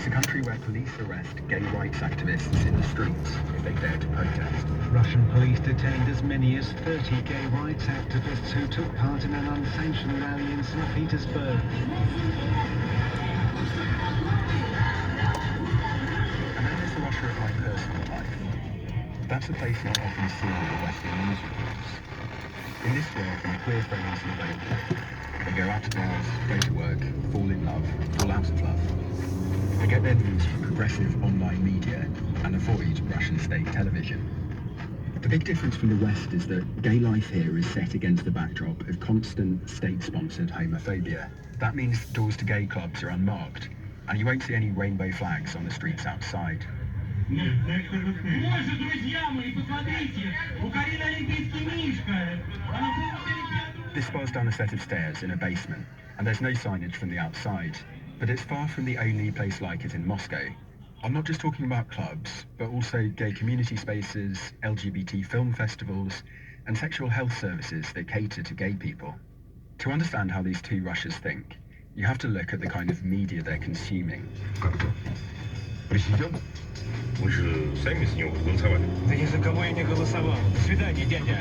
It's a country where police arrest gay rights activists in the streets if they dare to protest. Russian police detained as many as 30 gay rights activists who took part in an unsanctioned rally in St. Petersburg. And then there's the Russia of my personal life. That's a place not often seen in the Western news reports. In this world, when queer friends live openly, they go out to bars, go to work, fall in love, fall out of love. They get their news from progressive online media and avoid Russian state television. The big difference from the West is that gay life here is set against the backdrop of constant state-sponsored homophobia. That means doors to gay clubs are unmarked, and you won't see any rainbow flags on the streets outside. This bar's down a set of stairs in a basement, and there's no signage from the outside. But it's far from the only place like it in Moscow. I'm not just talking about clubs, but also gay community spaces, LGBT film festivals, and sexual health services that cater to gay people. To understand how these two Russias think, you have to look at the kind of media they're consuming. Президент? Мы же сами с него голосовали. Да ни за кого я не голосовал. До свидания, дядя.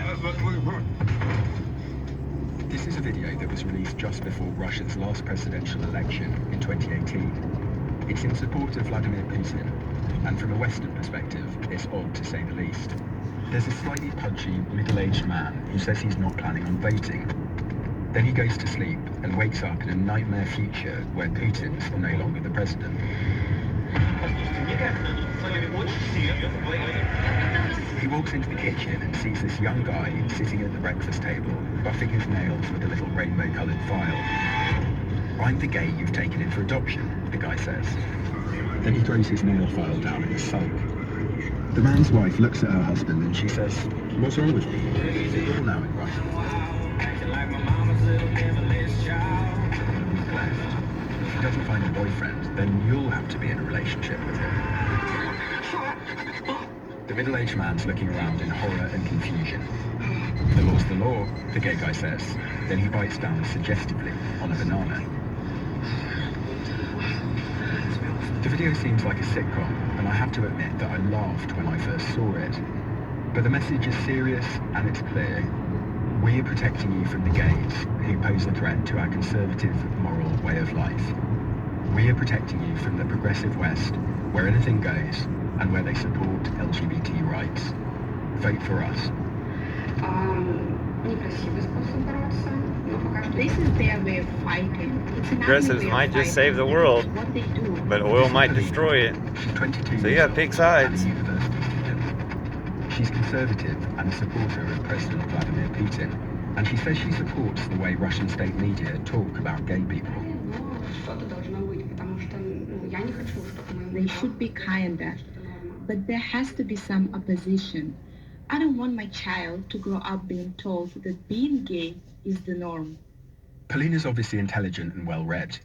This is a video that was released just before Russia's last presidential election in 2018. It's in support of Vladimir Putin, and from a Western perspective, it's odd to say the least. There's a slightly pudgy, middle-aged man who says he's not planning on voting. Then he goes to sleep and wakes up in a nightmare future where Putin's no longer the president. He walks into the kitchen and sees this young guy sitting at the breakfast table, buffing his nails with a little rainbow-coloured file. "I'm the gay you've taken in for adoption," the guy says. Then he throws his nail file down in a sulk. The man's wife looks at her husband and she says, "What's wrong with you? Is it all now in Russia?" If he doesn't find a boyfriend, then you'll have to be in a relationship with him. The middle-aged man's looking around in horror and confusion. "The law's the law," the gay guy says. Then he bites down suggestively on a banana. The video seems like a sitcom, and I have to admit that I laughed when I first saw it. But the message is serious and it's clear. We are protecting you from the gays who pose a threat to our conservative, moral way of life. We are protecting you from the progressive West, where anything goes, and where they support LGBT rights. Vote for us. This is their way of fighting. It's an Progressives might just save the world, what they do. but oil might destroy it. She's 22 So you gotta pick and sides. a university student. She's conservative and a supporter of President Vladimir Putin, and she says she supports the way Russian state media talk about gay people. They should be kinder, but there has to be some opposition. I don't want my child to grow up being told that being gay is the norm. Polina's obviously intelligent and well-read.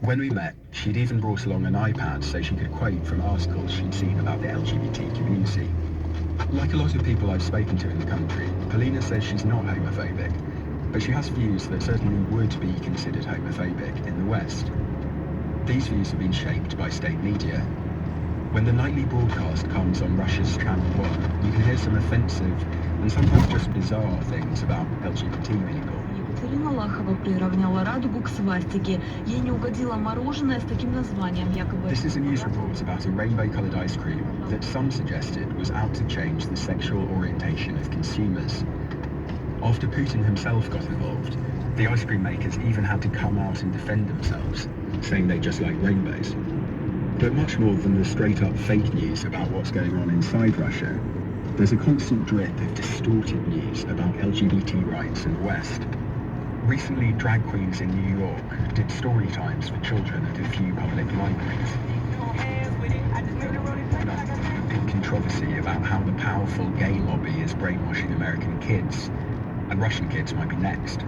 When we met, she'd even brought along an iPad so she could quote from articles she'd seen about the LGBT community. Like a lot of people I've spoken to in the country, Polina says she's not homophobic, but she has views that certainly would be considered homophobic in the West. These views have been shaped by state media. When the nightly broadcast comes on Russia's Channel 1, you can hear some offensive and sometimes just bizarre things about LGBT people. Екатерина Лахова приравняла радугу к свастике. Ей не угодило мороженое с таким названием, якобы. This is a news report about a rainbow-coloured ice cream that some suggested was out to change the sexual orientation of consumers. After Putin himself got involved, the ice cream makers even had to come out and defend themselves, saying they just like rainbows. But much more than the straight-up fake news about what's going on inside Russia, there's a constant drip of distorted news about LGBT rights in the West. Recently, drag queens in New York did story times for children at a few public libraries. A big controversy about how the powerful gay lobby is brainwashing American kids, and Russian kids might be next.